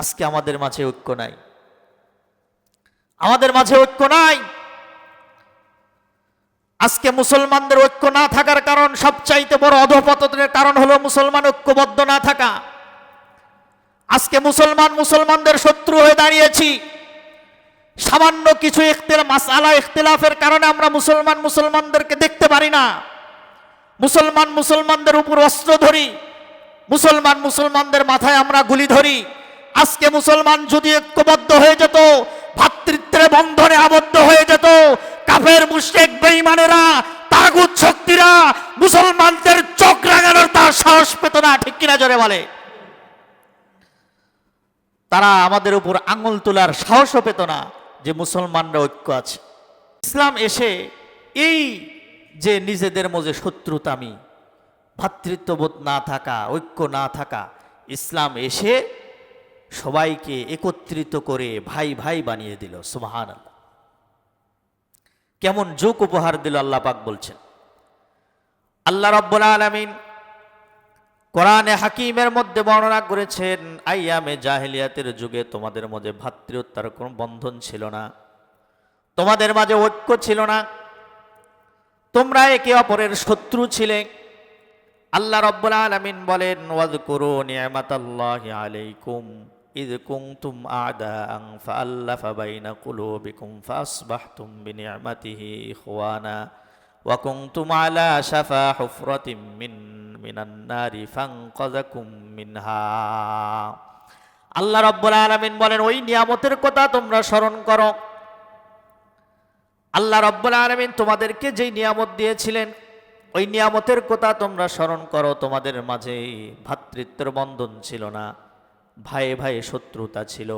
আজকে আমাদের মাঝে ঐক্য নাই, আমাদের মাঝে ঐক্য নাই। আজকে মুসলমানদের ঐক্য না থাকার কারণ, সবচাইতে বড় অধঃপতনের কারণ হলো মুসলমান ঐক্যবদ্ধ না থাকা। আজকে মুসলমানদের শত্রু হয়ে দাঁড়িয়েছি। সামান্য কিছু মাসআলা ইখতিলাফের কারণে আমরা মুসলমানদেরকে দেখতে পারি না। মুসলমানদের উপর অস্ত্র ধরি, মুসলমানদের মাথায় আমরা গুলি ধরি। আজকে মুসলমান যদি ঐক্যবদ্ধ হয়ে যেত, ভ্রাতৃত্বের বন্ধনে আবদ্ধ হয়ে যেত, কাফের মুশরিক বেঈমানেরা, তাগুত শক্তিরা মুসলমানদের চোখ রাঙানোর তার সাহস পেত না। ঠিক কিনা জোরে বলে? তারা আমাদের উপর আঙুল তোলার সাহসও পেত না যে মুসলমানরা ঐক্য আছে। ইসলাম এসে এই যে নিজেদের মধ্যে শত্রুতামি, ভ্রাতৃত্ববোধ না থাকা, ঐক্য না থাকা, ইসলাম এসে সবাইকে একত্রিত করে ভাই ভাই বানিয়ে দিল। সুবহানাল্লাহ! কেমন যুগ উপহার দিল আল্লাহ পাক বলছেন। আল্লাহ রাব্বুল আলামিন কোরআনে হাকিমের মধ্যে বর্ণনা করেছেন, আইয়ামে জাহেলিয়াতের যুগে তোমাদের মধ্যে ভ্রাতৃত্বের কোনো বন্ধন ছিল না, তোমাদের মাঝে ঐক্য ছিল না, তোমরা একে অপরের শত্রু ছিলে। আল্লাহ রাব্বুল আলামিন বলেন, ওয়াযকুরু নি'মাতাল্লাহি আলাইকুম ইয কুনতুম আ'দাআন ফাআল্লাফা বাইনা কুলুবিকুম ফাসবাহতুম বিনি'মাতিহি ইখওয়ানা ওয়া কুনতুম আলা শাফা হুফরাতিম মিনান নারি ফানকাযাকুম মিনহা। আল্লাহ রাব্বুল আলামিন বলেন, ওই নিয়ামতের কথা তোমরা স্মরণ করো। আল্লাহ রাব্বুল আলামিন তোমাদেরকে যেই নিয়ামত দিয়েছিলেন, ওই নিয়ামতের কথা তোমরা স্মরণ করো। তোমাদের মাঝে ভ্রাতৃত্বের বন্ধন ছিল না, ভাইয়ে ভাইয়ে শত্রুতা ছিল,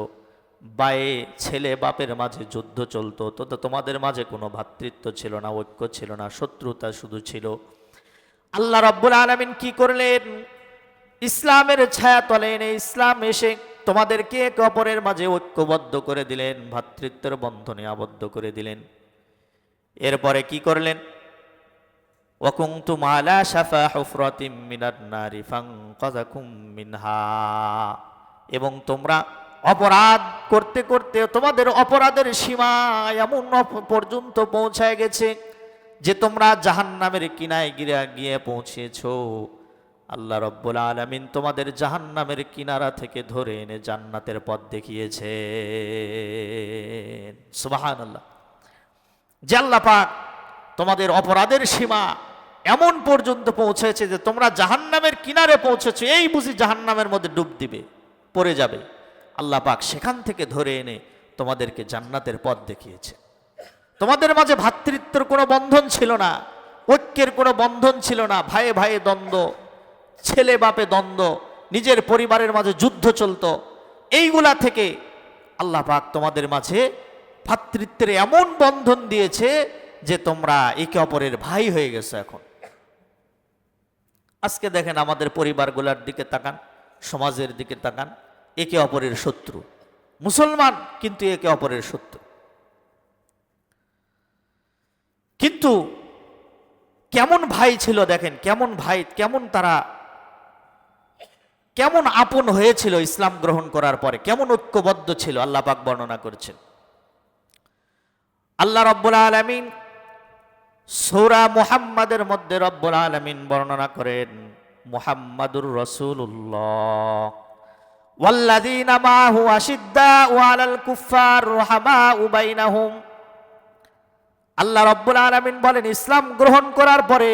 বায়ে ছেলে বাপের মাঝে যুদ্ধ চলতো, তো তোমাদের মাঝে কোনো ভ্রাতৃত্ব ছিল না, ঐক্য ছিল না, শত্রুতা শুধু ছিল। আল্লাহ রাব্বুল আলামিন কি করলেন? ইসলামের ছায়া তলে এনে ইসলাম এসে তোমাদেরকে একে অপরের মাঝে ঐক্যবদ্ধ করে দিলেন, ভ্রাতৃত্বের বন্ধনে আবদ্ধ করে দিলেন। এরপরে কি করলেন? ওয়া কুনতুম আলা শাফা হুফরাতিম মিনান নারি ফানকাযাকুম মিনহা। এবং তোমরা অপরাধ করতে করতে তোমাদের অপরাধের সীমা এমন পর্যন্ত পৌঁছায় গেছে যে তোমরা জাহান্নামের কিনারায় গিয়ে পৌঁছেছো। আল্লাহ রাব্বুল আলামিন তোমাদের জাহান্নামের কিনারা থেকে ধরে এনে জান্নাতের পথ দেখিয়েছেন। সুবহানাল্লাহ! যে আল্লাহ পাক তোমাদের অপরাধের সীমা এমন পর্যন্ত পৌঁছেছে যে তোমরা জাহান্নামের কিনারে পৌঁছেছো, এই বুঝি জাহান্নামের মধ্যে ডুব দিবে, পড়ে যাবে। আল্লাহ পাক সেখান থেকে ধরে এনে তোমাদেরকে জান্নাতের পথ দেখিয়েছে। তোমাদের মাঝে ভ্রাতৃত্বের কোনো বন্ধন ছিল না, ঐক্যের কোনো বন্ধন ছিল না, ভাইয়ে ভাইয়ে দ্বন্দ্ব, ছেলে বাপে দ্বন্দ্ব, নিজের পরিবারের মাঝে যুদ্ধ চলতো। এইগুলা থেকে আল্লাহ পাক তোমাদের মাঝে ভ্রাতৃত্বের এমন বন্ধন দিয়েছে যে তোমরা একে অপরের ভাই হয়ে গেছো। এখন আজকে দেখেন আমাদের পরিবারগুলোর দিকে তাকান, সমাজের দিকে তাকান, একে অপরের শত্রু। মুসলমান কিন্তু একে অপরের শত্রু। কিন্তু কেমন ভাই ছিল দেখেন, কেমন ভাই, কেমন আপন হয়েছিল ইসলাম গ্রহণ করার পরে, কেমন ঐক্যবদ্ধ ছিল আল্লাহ পাক বর্ণনা করেছেন। আল্লাহ রাব্বুল আলামিন সূরা মুহাম্মাদের মধ্যে রাব্বুল আলামিন বর্ণনা করেন, মুহাম্মাদুর রাসূলুল্লাহ ওয়াল্লাযীনা মাআহু আশিদ্দাউ আলাল কুফফার রুহামাউ বাইনাহুম। আল্লাহ রাব্বুল আলামিন বলেন, ইসলাম গ্রহণ করার পরে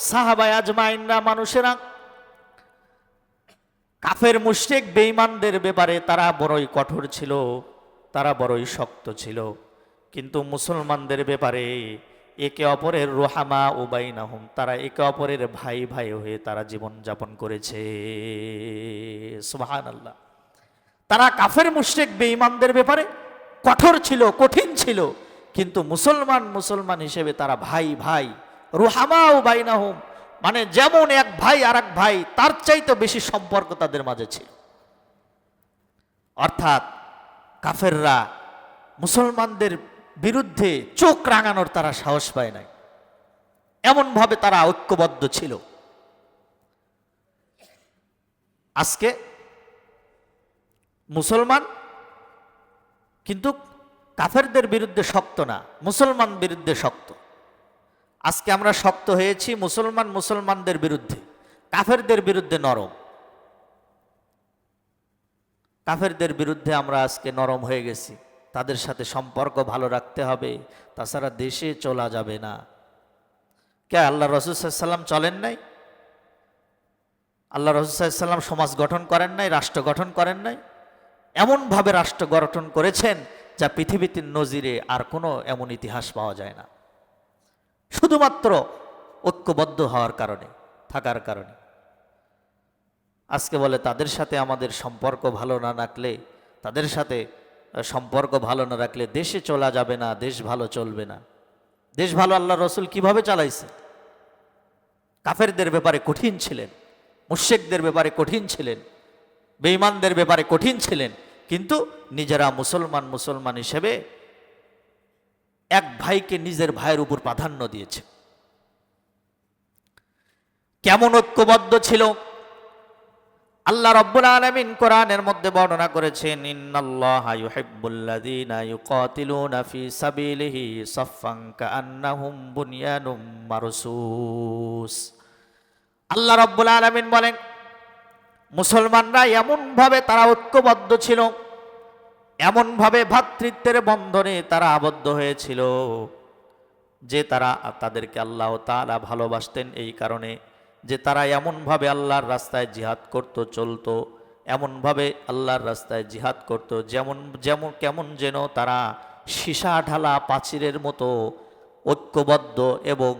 সাহাবায়ে আজমাইনরা, মানুষেরা কাফের মুশরিক বেঈমানদের ব্যাপারে তারা বড়ই কঠোর ছিল, তারা বড়ই শক্ত ছিল। কিন্তু মুসলমানদের ব্যাপারে একে অপরের রুহামা উবাইনাহুম, তারা একে অপরের ভাই ভাই হয়ে তারা জীবন যাপন করেছে। সুবহানাল্লাহ! তারা কাফের মুশরিক বেঈমানদের ব্যাপারে কঠোর ছিল, কঠিন ছিল, কিন্তু মুসলমান হিসেবে তারা ভাই ভাই, রুহামা উবাইনাহুম, মানে যেমন এক ভাই আর এক ভাই, তার চাইতে বেশি সম্পর্ক তাদের মাঝে ছিল। অর্থাৎ কাফেররা মুসলমানদের বিরুদ্ধে চোখ রাঙানোর তারা সাহস পায় নাই, এমনভাবে তারা ঐক্যবদ্ধ ছিল। আজকে মুসলমান কিন্তু কাফেরদের বিরুদ্ধে শক্ত না, মুসলমান বিরুদ্ধে শক্ত। আজকে আমরা শক্ত হয়েছি মুসলমানদের বিরুদ্ধে, কাফেরদের বিরুদ্ধে নরম। কাফেরদের বিরুদ্ধে আমরা আজকে নরম হয়ে গেছি। তাদের সাথে সম্পর্ক ভালো রাখতে হবে, তাছাড়া দেশে চলা যাবে না। কে আল্লাহ রাসূল সাল্লাল্লাহু আলাইহি ওয়াসাল্লাম চলেন নাই? আল্লাহ রাসূল সাল্লাল্লাহু আলাইহি ওয়াসাল্লাম সমাজ গঠন করেন নাই, রাষ্ট্র গঠন করেন নাই? এমনভাবে রাষ্ট্র গঠন করেছেন যা পৃথিবীতে নজিরে আর কোনো এমন ইতিহাস পাওয়া যায় না, শুধুমাত্র ঐক্যবদ্ধ হওয়ার কারণে, থাকার কারণে। আজকে বলে তাদের সাথে আমাদের সম্পর্ক ভালো না রাখলে, তাদের সাথে সম্পর্ক ভালো না রাখলে দেশে চলা যাবে না, দেশ ভালো চলবে না। দেশ ভালো আল্লাহ রসুল কিভাবে চালাইছে? কাফেরদের ব্যাপারে কঠিন ছিলেন, মুশরিকদের ব্যাপারে কঠিন ছিলেন, বেঈমানদের ব্যাপারে কঠিন ছিলেন, কিন্তু নিজেরা মুসলমান হিসেবে এক ভাইকে নিজের ভাইয়ের উপর প্রাধান্য দিয়েছে। কেমন ঐক্যবদ্ধ ছিল আল্লাহ রাব্বুল আলামিন কোরআনের মধ্যে বর্ণনা করেছেন, ইন্নাল্লাহা ইউহিব্বুল্লাযীনা ইউকাতিলুনা ফী সাবিলিহি সাফফান কাআন্নাহুম বুনয়ানুম মারসুস। আল্লাহ রাব্বুল আলামিন বলেন, মুসলমানরা এমনভাবে তারা ঐক্যবদ্ধ ছিল, এমনভাবে ভ্রাতৃত্বের বন্ধনে তারা আবদ্ধ হয়েছিল যে তাদেরকে আল্লাহ তাআলা ভালোবাসতেন এই কারণে যে তারা এমনভাবে আল্লাহর রাস্তায় জিহাদ করত, চলতো, এমনভাবে আল্লাহর রাস্তায় জিহাদ করত কেমন যেন তারা সীসা ঢালা প্রাচীরের মতো ঐক্যবদ্ধ, এবং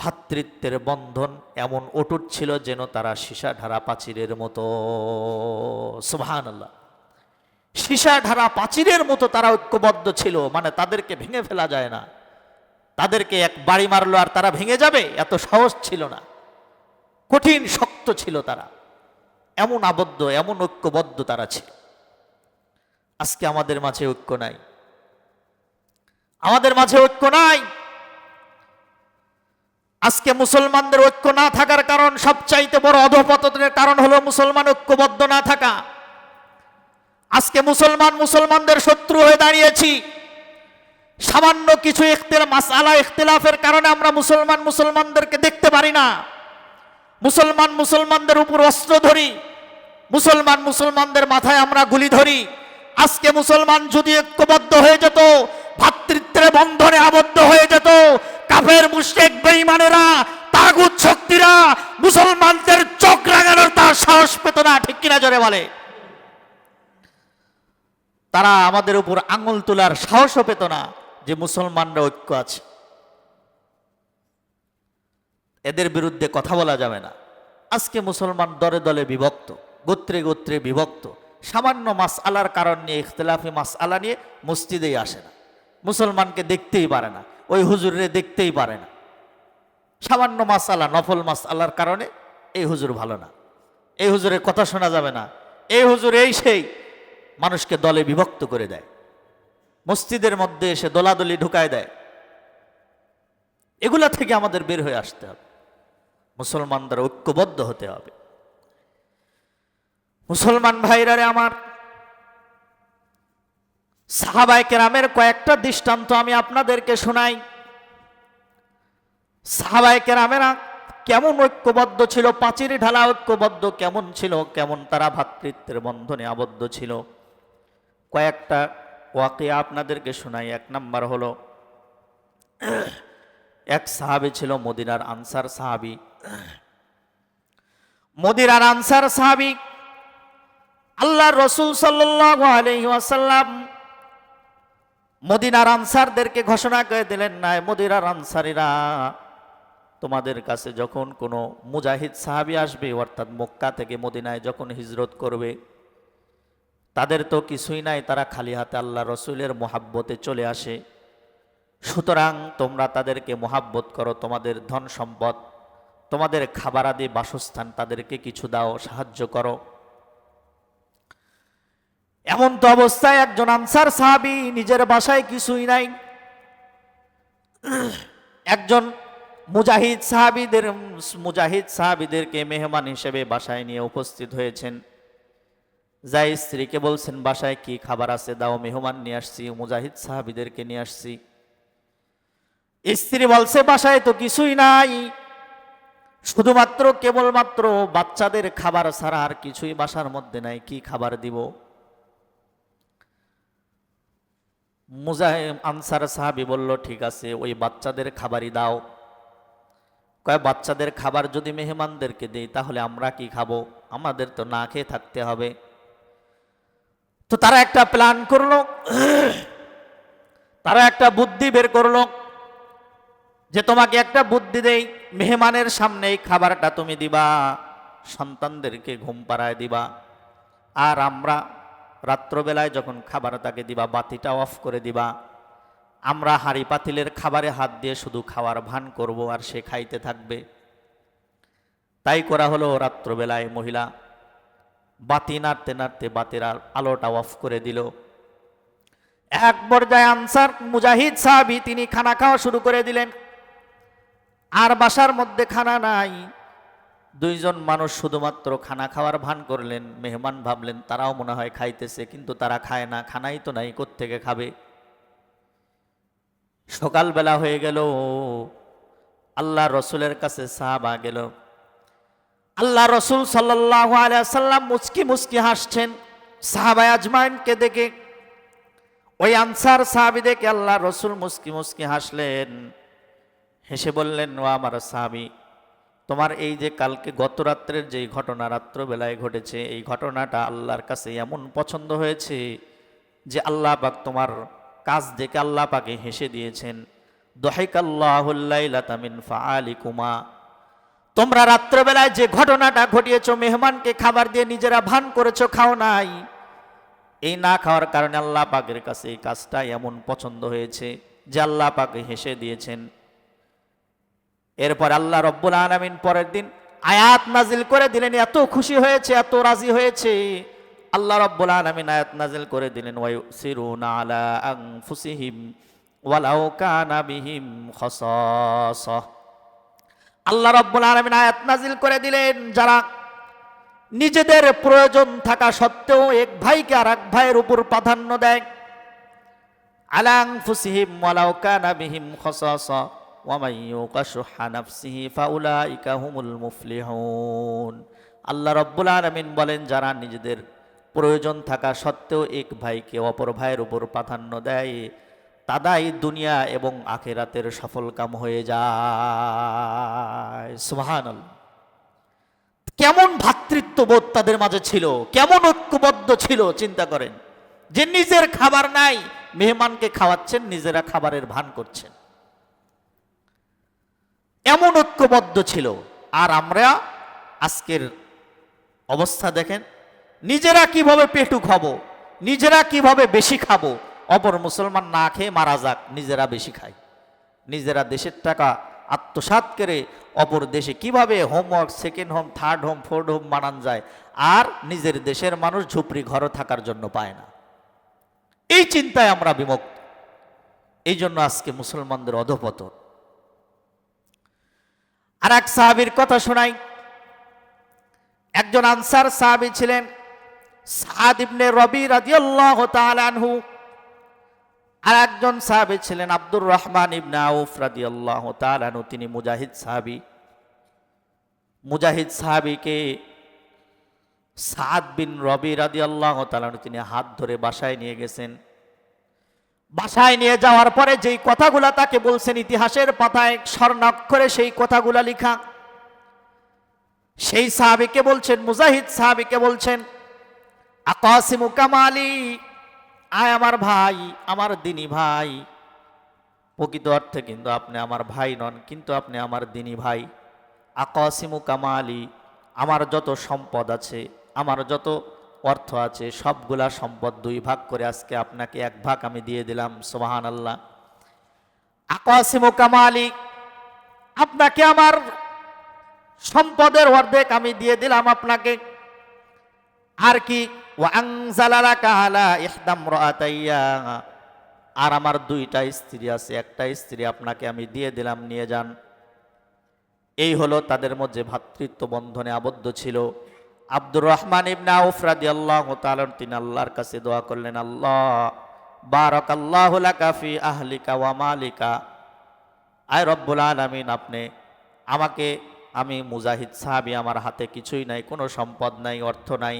ভ্রাতৃত্বের বন্ধন এমন অটুট ছিল যেন তারা সীসা ঢালা প্রাচীরের মতো। সুবহানাল্লাহ, সীসা ঢালা প্রাচীরের মতো তারা ঐক্যবদ্ধ ছিল, মানে তাদেরকে ভেঙে ফেলা যায় না। তাদেরকে এক বাড়ি মারলো আর তারা ভেঙে যাবে, এত সহজ ছিল না, কঠিন শক্ত ছিল তারা, এমন আবদ্ধ, এমন ঐক্যবদ্ধ তারা ছিল। আজকে আমাদের মাঝে ঐক্য নাই, আমাদের মাঝে ঐক্য নাই। আজকে মুসলমানদের ঐক্য না থাকার কারণ, সবচাইতে বড় অধঃপতনের কারণ হলো মুসলমান ঐক্যবদ্ধ না থাকা। আজকে মুসলমানদের শত্রু হয়ে দাঁড়িয়েছি। সামান্য কিছু ইখতিলাফের কারণে আমরা মুসলমানদেরকে দেখতে পারি না, মুসলমানদের উপর অস্ত্র ধরি, মুসলমানদের মাথায় আমরা গুলি ধরি। আজকে মুসলমান যদি ঐক্যবদ্ধ হয়ে যেত, ভ্রাতৃত্বের বন্ধনে আবদ্ধ হয়ে যেত, কাফের মুশরিক বেঈমানেরা, তাগুত শক্তিরা মুসলমানদের চোখ রাঙানোর তার সাহস পেত না। ঠিক কিনা জোরে বলে? তারা আমাদের উপর আঙুল তোলার সাহসও পেত না যে মুসলমানরা ঐক্য আছে, এদের বিরুদ্ধে কথা বলা যাবে না। আজকে মুসলমান দলে দলে বিভক্ত, গোত্রে গোত্রে বিভক্ত। সামান্য মাসআলার কারণ নিয়ে, ইখতিলাফি মাসআলা নিয়ে মসজিদেই আসে না, মুসলমানকে দেখতেই পারে না, ওই হুজুরে দেখতেই পারে না। সামান্য মাসআলা, নফল মাসআলার কারণে এই হুজুর ভালো না, এই হুজুরের কথা শোনা যাবে না, এই হুজুর এই সেই, মানুষকে দলে বিভক্ত করে দেয়, মসজিদের মধ্যে এসে দলাদলি ঢুকায় দেয়। এগুলা থেকে আমাদের বের হয়ে আসতে হবে, মুসলমানদের ঐক্যবদ্ধ হতে হবে। মুসলমান ভাইরারে আমার, সাহাবায়ে কেরামের কয়েকটা দৃষ্টান্ত আমি আপনাদেরকে শোনাই। সাহাবায়ে কেরামেরা কেমন ঐক্যবদ্ধ ছিল, পাঁচিরি ঢালা ঐক্যবদ্ধ কেমন ছিল, কেমন তারা ভ্রাতৃত্বের বন্ধনে আবদ্ধ ছিল। কয়েকটা ওয়াকিয়া আপনাদেরকে শোনাই। এক নাম্বার হলো, এক সাহাবী ছিল মদিনার আনসার সাহাবী। মদিনার আনসার সাহাবী আল্লাহর রাসূল সাল্লাল্লাহু আলাইহি ওয়াসাল্লাম মদিনার আনসারদেরকে ঘোষণা করে দিলেন, না মদিনার আনসারীরা, তোমাদের কাছে যখন কোনো মুজাহিদ সাহাবী আসবে, অর্থাৎ মক্কা থেকে মদিনায় যখন হিজরত করবে, তাদের তো কিছুই নাই, তারা খালি হাতে আল্লাহ রসুলের মোহাব্বতে চলে আসে। সুতরাং তোমরা তাদেরকে মোহাব্বত করো, তোমাদের ধন সম্পদ, তোমাদের খাবার আদি বাসস্থান, তাদেরকে কিছু দাও, সাহায্য করো। এমন তো অবস্থায় একজন আনসার সাহাবী, নিজের বাসায় কিছুই নাই, একজন মুজাহিদ সাহাবীদেরকে মেহমান হিসেবে বাসায় নিয়ে উপস্থিত হয়েছেন। যাই স্ত্রীকে বলছেন বাসায় কি খাবার আছে দাও, মেহমান নিয়ে আসছি, মুজাহিদ সাহাবীদেরকে নিয়ে আসছি। স্ত্রী বলছে বাসায় তো কিছুই নাই, শুধুমাত্র কেবলমাত্র বাচ্চাদের খাবার ছাড়া আর কিছুই বাসার মধ্যে নাই, কি খাবার দিব? মুজাহিদ আনসার সাহাবী বলল ঠিক আছে ওই বাচ্চাদের খাবারই দাও। কয় বাচ্চাদের খাবার যদি মেহমানদেরকে দেই তাহলে আমরা কি খাবো, আমাদের তো না খেয়ে থাকতে হবে। তো তারা একটা প্ল্যান করলো, তারা একটা বুদ্ধি বের করলো যে তোমাকে একটা বুদ্ধি দেই, মেহমানের সামনে এই খাবারটা তুমি দিবা, সন্তানদেরকে ঘুম পাড়ায় দিবা, আর আমরা রাত্রবেলায় যখন খাবার তাকে দিবা বাতিটা অফ করে দিবা, আমরা হাঁড়ি পাতিলের খাবারে হাত দিয়ে শুধু খাওয়ার ভান করব আর সে খাইতে থাকবে। তাই করা হলো। রাত্রবেলায় মহিলা বাতি নাড়তে নাড়তে বাতির আলোটা অফ করে দিল। এক পর্যায়ে আনসার মুজাহিদ সাহাবী তিনি খানা খাওয়া শুরু করে দিলেন। আর বাসার মধ্যে খানা নাই, দুইজন মানুষ শুধুমাত্র খানা খাওয়ার ভান করলেন। মেহমান ভাবলেন তারাও মনে হয় খাইতেছে, কিন্তু তারা খায় না, খানাই তো নাই, কোত্থেকে খাবে? সকালবেলা হয়ে গেল, আল্লাহ রসুলের কাছে সাহাবা গেল। আল্লাহ রসুল সাল্লাল্লাহু আলাইহি ওয়াসাল্লাম মুচকি মুচকি হাসছেন সাহাবা আজমাইনকে দেখে। ওই আনসার সাহাবী দেখে আল্লাহ রসুল মুচকি মুচকি হাসলেন, হেসে বললেন ও আমার সাহাবী, তোমার এই যে কালকে গত রাত্রের যেই ঘটনা রাত্রবেলায় ঘটেছে, এই ঘটনাটা আল্লাহর কাছে এমন পছন্দ হয়েছে যে আল্লাহ পাক তোমার কাজ দেখে আল্লাহ পাকে হেসে দিয়েছেন। দহিকাল্লাহুল লাইলাতা মিন ফাআলিকুমা, তোমরা রাত্রবেলায় যে ঘটনাটা ঘটিয়েছো, মেহমানকে খাবার দিয়ে নিজেরা ভান করেছো, খাও নাই, এই না খাওয়ার কারণে আল্লাহ পাকের কাছে এই কাজটা এমন পছন্দ হয়েছে যে আল্লাহ পাকে হেসে দিয়েছেন। এরপর আল্লাহ রব্বুল আলামিন পরের দিন আয়াত নাজিল করে দিলেন, এত খুশি হয়েছে, এত রাজি হয়েছে, আল্লাহ রব্বুল আলামিন আয়াত নাজিল করে দিলেন ওয়ায়ুসিরুনা আলা আনফুসিহিম ওয়ালাউ কানা বিহিম খাসাসা। আল্লাহ রব্বুল আলামিন আয়াত নাজিল করে দিলেন যারা নিজেদের প্রয়োজন থাকা সত্ত্বেও এক ভাইকে আর এক ভাইয়ের উপর প্রাধান্য দেয়, আলা আনফুসিহিম ওয়ালাউ কানা বিহিম খাসাসা ওয়া মান ইউকা শুহা নাফসিহি ফাউলাইকা হুমুল মুফলিহুন। আল্লাহ রব্বুল আলামিন বলেন যারা নিজেদের প্রয়োজন থাকা সত্ত্বেও এক ভাইকে অপর ভাইয়ের উপর প্রাধান্য দেয়, তাদাই দুনিয়া এবং আখিরাতের সফল কাম হয়ে যায়। সুবহানাল্লাহ। কেমন ভ্রাতৃত্ববোধ তাদের মাঝে ছিল, কেমন ঐক্যবদ্ধ ছিল, চিন্তা করেন। যে নিজের খাবার নাই, মেহমানকে খাওয়াচ্ছেন, নিজেরা খাবারের ভান করছেন, এমন ঐক্যবদ্ধ ছিল। আর আমরা আজকের অবস্থা দেখেন, নিজেরা কিভাবে পেটুক হব, নিজেরা কিভাবে বেশি খাবো, অপর মুসলমান না খেয়ে মারা যাক, নিজেরা বেশি খাই, নিজেরা দেশের টাকা আত্মসাৎ করে অপর দেশে কিভাবে homework, second home, third home, fourth home বানান যায়, আর নিজের দেশের মানুষ ঝুপড়ি ঘরে থাকার জন্য পায় না। এই চিন্তায় আমরা বিমুক্ত। এই জন্য আজকে মুসলমানদের অধঃপতন। আর এক সাহাবীর কথা শোনাই। একজন আনসার সাহাবী ছিলেন সাদ ইবনে রবি রাদিয়াল্লাহু তাআলা আনহু, আর একজন সাহাবী ছিলেন আব্দুর রহমান ইবনে আউফ রাদিয়াল্লাহু তাআলা আনহু, তিনি মুজাহিদ সাহাবী। মুজাহিদ সাহাবীকে সাদ বিন রবি রাদিয়াল্লাহু তাআলা আনহু তিনি হাত ধরে বাসায় নিয়ে গেছেন। বাসায় নিয়ে যাওয়ার পরে যেই কথাগুলা তাকে বলছেন, ইতিহাসের পাতায় স্বর্ণাক্ষরে সেই কথাগুলা লেখা। সেই সাহাবীকে বলছেন, মুজাহিদ সাহাবীকে বলছেন, আকাসিমু কামালি, আয় আমার ভাই, আমার দিনী ভাই। প্রকৃত অর্থে কিন্তু আপনি আমার ভাই নন, কিন্তু আপনি আমার দিনী ভাই। আকাসিমু কামালি, আমার যত সম্পদ আছে, আমার যত অর্থ আছে, সবগুলা সম্পদ দুই ভাগ করে আজকে আপনাকে এক ভাগ আমি দিয়ে দিলাম। সুবহানাল্লাহ। আকাসিমু কামালি, আপনাকে আমার সম্পদের অর্ধেক আমি দিয়ে দিলাম আপনাকে। আর কি, ওয়া আনজালা লাকা আলা ইহদাম রাআতাইয়া, আর আমার দুইটা স্ত্রী আছে, একটা স্ত্রী আপনাকে আমি দিয়ে দিলাম, নিয়ে যান। এই হলো তাদের মধ্যে ভ্রাতৃত্ব বন্ধনে আবদ্ধ ছিল। আব্দুর রহমান ইবনে আউফ রাদিয়াল্লাহু তাআলা তিনি আল্লাহর কাছে দোয়া করলেন, আল্লাহ বারাকাল্লাহু লাকা ফি আহলিকা ওয়া মালিকা, আয় রব্বুল আলামিন আপনি আমাকে, আমি মুজাহিদ সাহাবী, আমার হাতে কিছুই নাই, কোনো সম্পদ নাই, অর্থ নাই,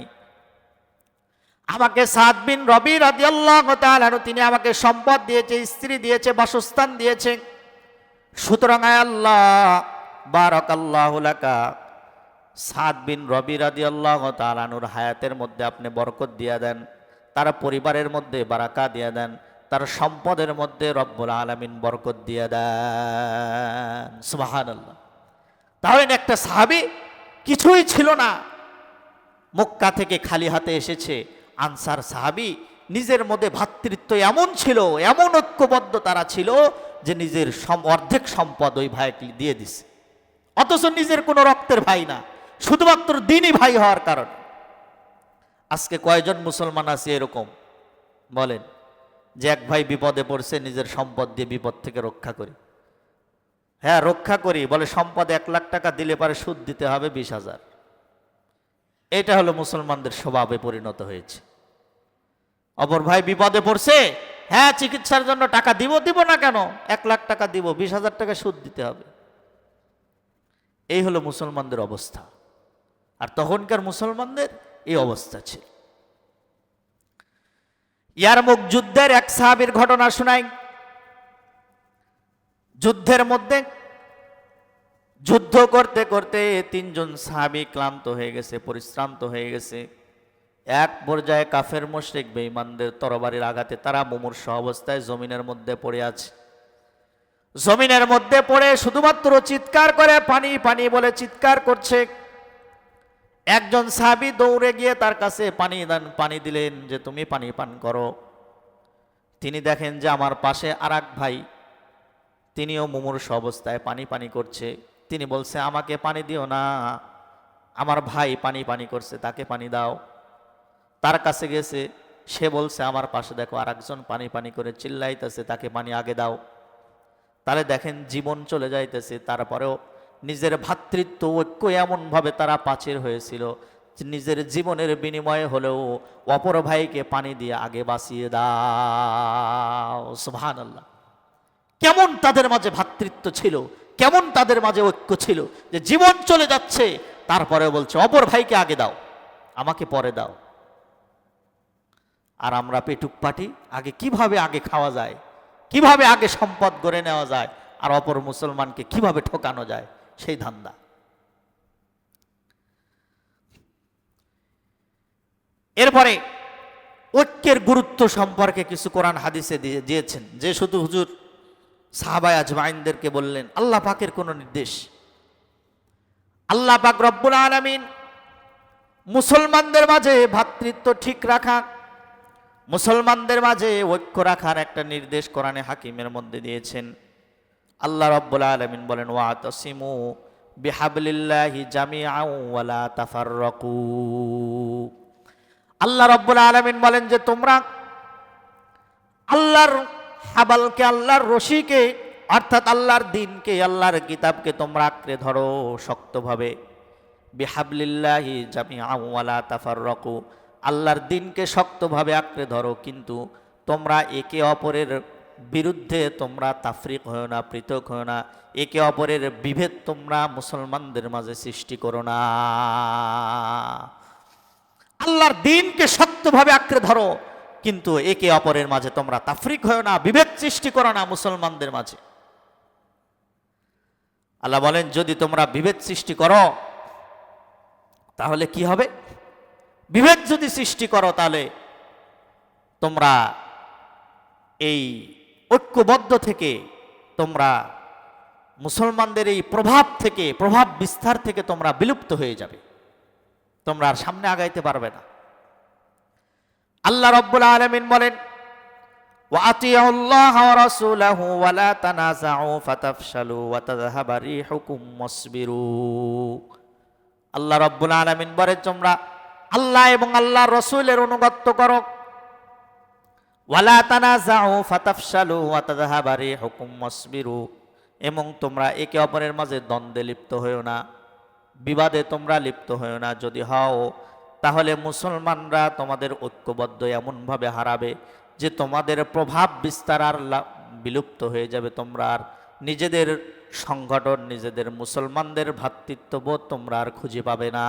আমাকে সাদ বিন রবি রাদিয়াল্লাহু তাআলা আনহু তিনি আমাকে সম্পদ দিয়েছে, স্ত্রী দিয়েছে, বাসস্থান দিয়েছে, সুতরাং আয় আল্লাহ বারাকাল্লাহু লাকা সাদ বিন রবি রাদিয়াল্লাহু তাআলা আনহুর হায়াতের মধ্যে আপনি বরকত দিয়ে দেন, তার পরিবারের মধ্যে বারাকা দিয়ে দেন, তার সম্পদের মধ্যে রব্বুল আলামিন বরকত দিয়ে দেন। সুবহানাল্লাহ। তাহলে একটা সাহাবী কিছুই ছিল না, মক্কা থেকে খালি হাতে এসেছে। আনসার সাহাবী নিজের মধ্যে ভ্রাতৃত্ব এমন ছিল, এমন ঐক্যবদ্ধ তারা ছিল যে নিজের অর্ধেক সম্পদ ওই ভাইকে দিয়ে দিছে, অথচ নিজের কোনো রক্তের ভাই না, শুধুমাত্র দ্বীনি ভাই হওয়ার কারণে। আজকে কয়জন মুসলমান আছে এরকম বলেন, যে এক ভাই বিপদে পড়ছে নিজের সম্পদ দিয়ে বিপদ থেকে রক্ষা করি? হ্যাঁ রক্ষা করি বলে, সম্পদ 1 লাখ টাকা দিলে পারে সুদ দিতে হবে 20,000। এটা হলো মুসলমানদের স্বভাবে পরিণত হয়েছে। অপর ভাই বিপদে পড়ছে, হ্যাঁ চিকিৎসার জন্য টাকা দিব না কেন, 1 লাখ টাকা দিব, 20,000 টাকা সুদ দিতে হবে। এই হলো মুসলমানদের অবস্থা। আর তখনকার মুসলমানদের এই অবস্থা ছিল। ইয়ারমুক যুদ্ধের এক সাহাবীর ঘটনা শোনাই। যুদ্ধের মধ্যে যুদ্ধ করতে করতে 3 জন সাহাবী ক্লান্ত হয়ে গেছে, পরিশ্রান্ত হয়ে গেছে। এক পর্যায়ে কাফের মুশরিক বেঈমানদের তরবারির আঘাতে তারা মুমূর্ষ অবস্থায় জমিনের মধ্যে পড়ে আছে। জমিনের মধ্যে পড়ে শুধুমাত্র চিৎকার করে পানি পানি বলে চিৎকার করছে। একজন সাহাবী দৌড়ে গিয়ে তার কাছে পানি দিলেন যে তুমি পানি পান করো। তিনি দেখেন যে আমার পাশে আরেক ভাই, তিনিও মুমূর্ষ অবস্থায় পানি পানি করছে। তিনি বলছে আমাকে পানি দিও না, আমার ভাই পানি পানি করছে, তাকে পানি দাও। তার কাছে গেছে, সে বলছে আমার পাশে দেখো আরেকজন পানি পানি করে চিল্লাইতেছে, তাকে পানি আগে দাও। তাহলে দেখেন জীবন চলে যাইতেছে, তারপরেও নিজের ভ্রাতৃত্ব ঐক্য এমনভাবে তারা পাচির হয়েছিল, নিজের জীবনের বিনিময়ে হলেও অপর ভাইকে পানি দিয়ে আগে বাঁচিয়ে দাও। সুবহানাল্লাহ। কেমন তাদের মাঝে ভ্রাতৃত্ব ছিল, কেমন তাদের মাঝে ঐক্য ছিল, যে জীবন চলে যাচ্ছে তারপরে বলছে অপর ভাইকে আগে দাও, আমাকে পরে দাও। আর আমরা পেটুক পাটি, কিভাবে আগে খাওয়া যায়, কিভাবে আগে সম্পদ গড়ে নেওয়া যায়, আর অপর মুসলমানকে কিভাবে ঠকানো যায়, সেই ধান্দা। এরপরে ঐক্যের গুরুত্ব সম্পর্কে কিছু কোরআন হাদিসে দিয়েছেন, যে শুধু হুজুর সাহাবায়ে আজমাইনদেরকে বললেন, আল্লাহ পাকের কোন নির্দেশ। আল্লাহ পাক রব্বুল আলামিন মুসলমানদের মাঝে ভ্রাতৃত্ব ঠিক রাখা, মুসলমানদের মাঝে ঐক্য রাখার একটা নির্দেশ কোরআনে হাকিমের মধ্যে দিয়েছেন। আল্লাহ রব্বুল আলামিন বলেন, ওয়াতাসিমু বিহাবলিল্লাহি জামিআন ওয়া লা তাফাররাকু। আল্লাহ রব্বুল আলামিন বলেন যে তোমরা আল্লাহর হাবালকে, আল্লাহর রশিকে, অর্থাৎ আল্লাহর দ্বীনকে, আল্লাহর কিতাবকে তোমরা আঁকড়ে ধরো শক্তভাবে। বিহাবলিল্লাহি জামিআন ওয়া লা তাফাররাকু, আল্লাহর দ্বীনকে শক্তভাবে আঁকড়ে ধরো, কিন্তু তোমরা একে অপরের বিরুদ্ধে তোমরা তাফরিক হয় না, পৃথক হয় না, একে অপরের বিভেদ তোমরা মুসলমানদের মাঝে সৃষ্টি করো না। আল্লাহর দ্বীনকে শক্তভাবে আঁকড়ে ধরো, কিন্তু একে অপরের মাঝে তোমরা তাফরিক হয় না, বিভেদ সৃষ্টি করো না মুসলমানদের মাঝে। আল্লাহ বলেন যদি তোমরা বিভেদ সৃষ্টি করো তাহলে কি হবে? বিভেদ যদি সৃষ্টি করো তাহলে তোমরা এই ঐক্যবদ্ধ থেকে, তোমরা মুসলমানদের এই প্রভাব থেকে, প্রভাব বিস্তার থেকে তোমরা বিলুপ্ত হয়ে যাবে, তোমরা আর সামনে আগাইতে পারবে না। আল্লাহ রাব্বুল আলামিন বলেন, ওয়াতিউল্লাহ ওয়া রাসূলাহু ওয়া লা তানাযাউ ফাতাফশালু ওয়া তাযহাবা রিহুকুম ওয়াসবিরু। আল্লাহ রাব্বুল আলামিন বলেন তোমরা আল্লাহ এবং আল্লাহর রাসূলের অনুগত্য করো। ওয়ালা তানাযাউ ফাতাফশালু ওয়া তাযহাবা রিহুকুম ওয়াসবিরু, এবং তোমরা একে অপরের মাঝে দ্বন্দ্বে লিপ্ত হইও না, বিবাদে তোমরা লিপ্ত হও না। যদি হও তাহলে মুসলমানরা তোমাদের ঐক্যবদ্ধ এমনভাবে হারাবে যে তোমাদের প্রভাব বিস্তার আর বিলুপ্ত হয়ে যাবে। তোমরা আর নিজেদের সংগঠন, নিজেদের মুসলমানদের ভ্রাতৃত্ববোধ তোমরা আর খুঁজে পাবে না।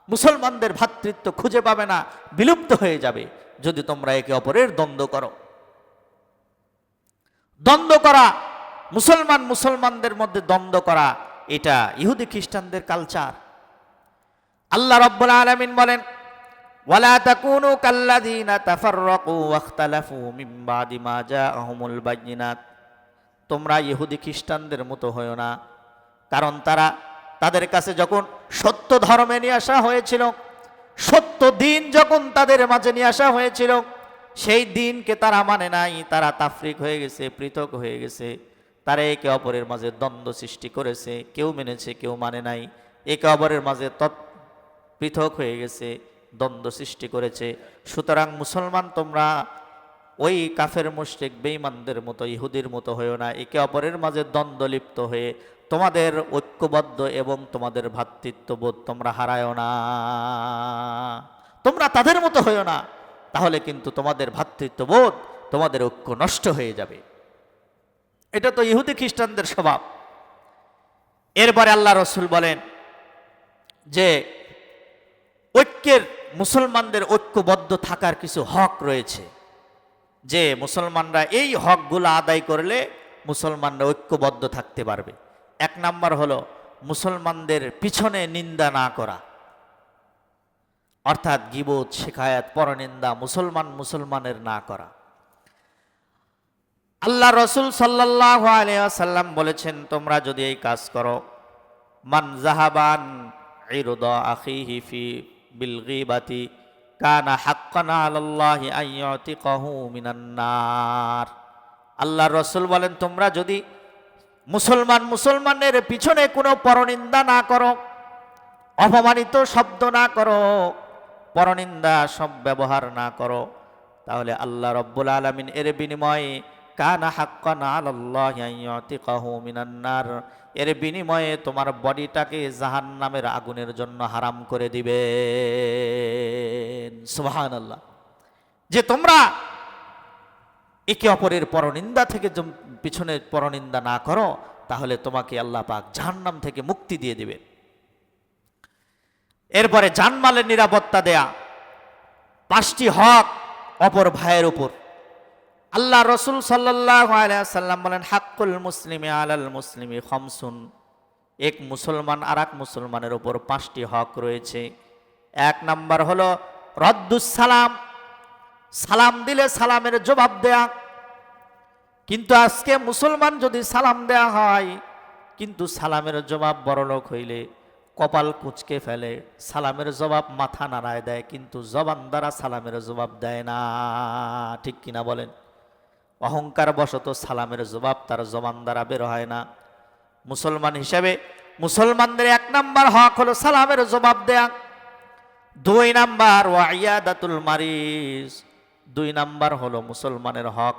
মুসলমানদের ভ্রাতৃত্ব খুঁজে পাবে না, বিলুপ্ত হয়ে যাবে যদি তোমরা একে অপরের দ্বন্দ্ব করো। দ্বন্দ্ব করা, মুসলমানদের মধ্যে দ্বন্দ্ব করা, এটা ইহুদি খ্রিস্টানদের কালচার। আল্লাহ রাব্বুল আলামিন বলেন, ওয়ালা তাকুনু কাল্লাযীনা তাফাররাকু ওয়াখতালাফু মিন বাদি মা জাআহুমুল বায়িনাত। তোমরা ইহুদি খ্রিস্টানদের মতো হয়ো না, কারণ তাদের কাছে যখন সত্য ধর্মে নিয়ে আসা হয়েছিল, সত্য দিন যখন তাদের মাঝে নিয়ে আসা হয়েছিল, সেই দিনকে তারা মানে নাই। তারা তাফরিক হয়ে গেছে, পৃথক হয়ে গেছে। তারা একে অপরের মাঝে দ্বন্দ্ব সৃষ্টি করেছে, কেউ মেনেছে কেউ মানে নাই, একে অপরের মাঝে পৃথক হয়ে গেছে, দ্বন্দ্ব সৃষ্টি করেছে। সুতরাং মুসলমান তোমরা ওই কাফের মুশরিক বেঈমানদের মতো, ইহুদির মতো হয়েও না। একে অপরের মাঝে দ্বন্দ্ব লিপ্ত হয়ে তোমাদের ঐক্যবদ্ধ এবং তোমাদের ভ্রাতৃত্ববোধ তোমরা হারায়ও না। তোমরা তাদের মতো হয়েও না, তাহলে কিন্তু তোমাদের ভ্রাতৃত্ববোধ, তোমাদের ঐক্য নষ্ট হয়ে যাবে। এটা তো ইহুদি খ্রিস্টানদের স্বভাব। এরপরে আল্লাহ রসুল বলেন যে মুসলমানদের ঐক্যবদ্ধ থাকার কিছু হক রয়েছে, যে মুসলমানরা এই হকগুলো আদায় করলে মুসলমানরা ঐক্যবদ্ধ থাকতে পারবে। এক নাম্বার হলো মুসলমানদের পিছনে নিন্দা না করা, অর্থাৎ গীবত, শিকায়াত, পরনিন্দা মুসলমানের না করা। আল্লাহ রসুল সাল্লাল্লাহু আলাইহি ওয়াসাল্লাম বলেছেন, তোমরা যদি এই কাজ করো, মান জাহাবান ইরদা আখিহি ফি বিল গীবাতি কানা হাক্কান আলাল্লাহি আন ইউতিকাহু মিনান নার। আল্লাহ রসুল বলেন, তোমরা যদি মুসলমানের পিছনে কোনো পরনিন্দা না করো, অপমানিত শব্দ না করো, পরনিন্দা সব ব্যবহার না করো, তাহলে আল্লাহ রাব্বুল আলামিন এর বিনিময়ে কানা হাক্কান আলাল্লাহি আন ইউতিকাহু মিনান নার, এর বিনিময়ে তোমার বডিটাকে জাহান্নামের আগুনের জন্য হারাম করে দিবেন। সুবহানাল্লাহ। যে তোমরা একে অপরের পরনিন্দা থেকে পিছনে পরনিন্দা না করো, তাহলে তোমাকে আল্লাহ পাক জাহান্নাম থেকে মুক্তি দিয়ে দিবেন। এরপরে জানমালের নিরাপত্তা দেয়া, 5টি হক অপর ভাইয়ের উপর। আল্লাহ রসুল সাল্লাল্লাহু আলাইহি ওয়াসাল্লাম বলেন, হাক্কুল মুসলিমি আলাল মুসলিমি খামসুন। এক মুসলমান আর এক মুসলমানের উপর 5টি হক রয়েছে। 1 নাম্বার হলো রদ্দুস সালাম, সালাম দিলে সালামের জবাব দেয়া। কিন্তু আজকে মুসলমান যদি সালাম দেয়া হয়, কিন্তু সালামের জবাব বড়লোক হইলে কপাল কুঁচকে ফেলে, সালামের জবাব মাথা নাড়ায় দেয়, কিন্তু জবান দ্বারা সালামের জবাব দেয় না। ঠিক কিনা বলেন? অহংকার বশত সালামের জবাব তার জবান দ্বারা বের হয় না। মুসলমান হিসেবে মুসলমানদের 1 নাম্বার হক হলো সালামের জবাব দেয়া। 2 নাম্বার ওয়াইয়াদাতুল মারিজ, 2 নাম্বার হলো মুসলমানের হক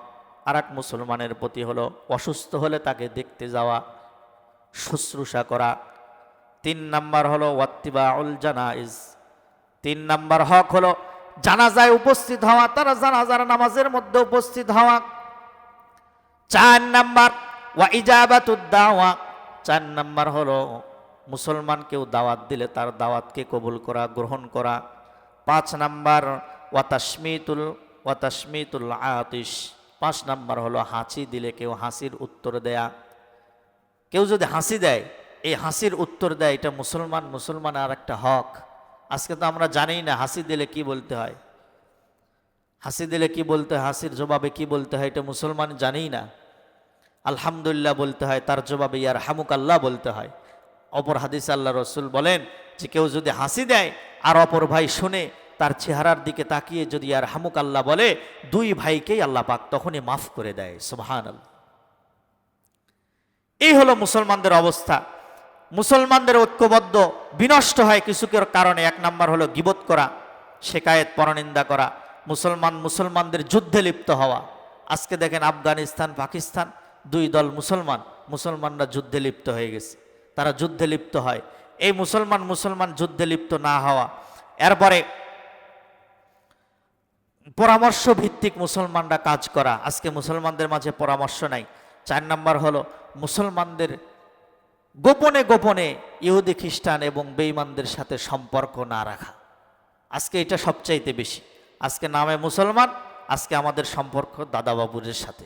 আর এক মুসলমানের প্রতি হলো অসুস্থ হলে তাকে দেখতে যাওয়া, শুশ্রূষা করা। 3 নাম্বার হলো ওয়াত্তিবাউল জানাইজ, 3 নাম্বার হক হলো জানাজায় উপস্থিত হওয়া, তারা জানাজার নামাজের মধ্যে উপস্থিত হওয়া। 4 নাম্বার ওয়া ইজাবাতুদ দাওয়া, 4 নাম্বার হলো মুসলমান কেউ দাওয়াত দিলে তার দাওয়াতকে কবুল করা, গ্রহণ করা। 5 নাম্বার ওয়া তাশমিতুল আতিশ, 5 নাম্বার হলো হাসি দিলে কেউ হাসির উত্তর দেয়া। কেউ যদি হাসি দেয়, এই হাসির উত্তর দেয়, এটা মুসলমান আর একটা হক। আজকে তো আমরা জানি না হাসি দিলে কি বলতে হয়, হাসি দিলে কি বলতে হয়, হাসির জবাবে কি বলতে হয়, এটা মুসলমান জানি না। আলহামদুলিল্লাহ বলতে হয়, তার জবাবে ইয়ারহামুকাল্লাহ বলতে হয়। অপর হাদিসে আল্লাহ রসুল বলেন যে কেউ যদি হাসি দেয় আর অপর ভাই শুনে তার চেহারার দিকে তাকিয়ে যদি ইয়ারহামুকাল্লাহ বলে, 2 ভাইকেই আল্লাহ পাক তখনই মাফ করে দেয়। সুবহানাল্লাহ। এই হলো মুসলমানদের অবস্থা। মুসলমানদের ঐক্যবদ্ধ বিনষ্ট হয় কিছু কারণে। 1 নাম্বার হলো গীবত করা, শিকায়েত, পরনিন্দা করা, মুসলমানদের যুদ্ধে লিপ্ত হওয়া। আজকে দেখেন আফগানিস্তান, পাকিস্তান 2 দল মুসলমানরা যুদ্ধে লিপ্ত হয়ে গেছে। তারা যুদ্ধে লিপ্ত হয়। এই মুসলমান যুদ্ধে লিপ্ত না হওয়া, এরপরে পরামর্শ ভিত্তিক মুসলমানরা কাজ করা। আজকে মুসলমানদের মাঝে পরামর্শ নাই। 4 নম্বর হলো মুসলমানদের গোপনে গোপনে ইহুদি খ্রিস্টান এবং বেঈমানদের সাথে সম্পর্ক না রাখা। আজকে এটা সবচাইতে বেশি। আজকে নামে মুসলমান, আজকে আমাদের সম্পর্ক দাদাবাবুদের সাথে,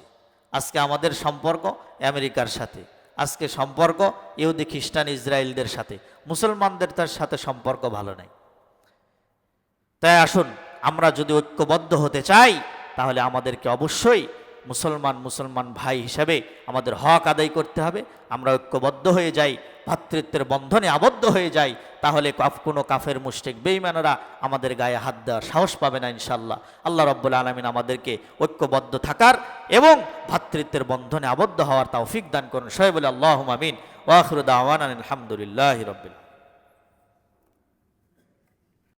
আজকে আমাদের সম্পর্ক আমেরিকার সাথে, আজকে সম্পর্ক ইহুদি খ্রিস্টান ইসরায়েলদের সাথে, মুসলমানদের তার সাথে সম্পর্ক ভালো নেই। তাই আসুন, আমরা যদি ঐক্যবদ্ধ হতে চাই তাহলে আমাদেরকে অবশ্যই মুসলমান ভাই হিসাবে আমাদের হক আদায় করতে হবে। আমরা ঐক্যবদ্ধ হয়ে যাই, ভ্রাতৃত্বের বন্ধনে আবদ্ধ হয়ে যাই, তাহলে কোনো কাফের মুশরিক বেঈমানরা আমাদের গায়ে হাত দেওয়ার সাহস পাবে না ইনশাআল্লাহ। আল্লাহ রাব্বুল আলামিন আমাদেরকে ঐক্যবদ্ধ থাকার এবং ভ্রাতৃত্বের বন্ধনে আবদ্ধ হওয়ার তৌফিক দান করুন। সবাই বলে আল্লাহুম্মা আমিন। ওয়া আখিরু দাওয়ানা আলহামদুলিল্লাহি রাব্বিল